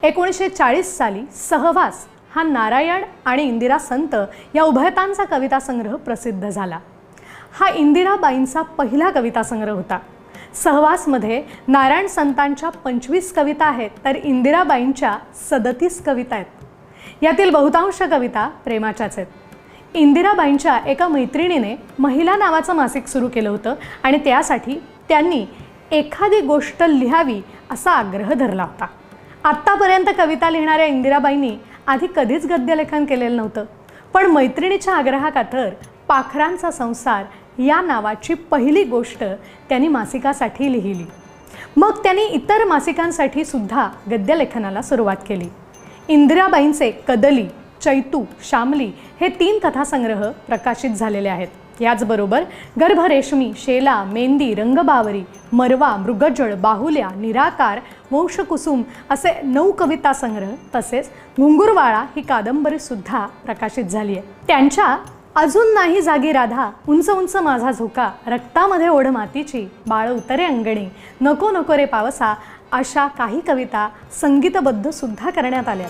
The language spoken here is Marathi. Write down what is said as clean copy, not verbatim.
1940 साली सहवास हा नारायण आणि इंदिरा संत या उभयतांचा कविता संग्रह प्रसिद्ध झाला। हा इंदिराबाईंचा पहिला कविता संग्रह होता। सहवासमध्ये नारायण संतांच्या 25 कविता आहेत, तर इंदिराबाईंच्या 37 कविता आहेत। यातील बहुतांश कविता प्रेमाच्याच आहेत। इंदिराबाईंच्या एका मैत्रिणीने महिला नावाचं मासिक सुरू केलं होतं आणि त्यासाठी त्यांनी एखादी गोष्ट लिहावी असा आग्रह धरला होता। आत्तापर्यंत कविता लिहिणाऱ्या इंदिराबाईंनी आधी कधीच गद्यलेखन केलेलं नव्हतं, पण मैत्रिणीच्या आग्रहाखातर पाखरांचा संसार या नावाची पहिली गोष्ट त्यांनी मासिकासाठी लिहिली। मग त्यांनी इतर मासिकांसाठी सुद्धा गद्यलेखनाला सुरुवात केली। इंदिराबाईंचे कदली, चैतू, शामली हे 3 कथासंग्रह प्रकाशित झालेले आहेत। याचबरोबर गर्भरेशमी, शेला, मेंदी, रंगबावरी, मरवा, मृगजळ, बाहुल्या, निराकार, वंशकुसुम असे 9 कविता संग्रह तसेच घुंगुरवाळा ही कादंबरी सुद्धा प्रकाशित झाली आहे। त्यांच्या अजून नाही जागी राधा, उंच उंच माझा झोका, रक्तामध्ये ओढ मातीची, बाळ उतरे अंगणी, नको नको रे पावसा अशा काही कविता संगीतबद्ध सुद्धा करण्यात आल्या।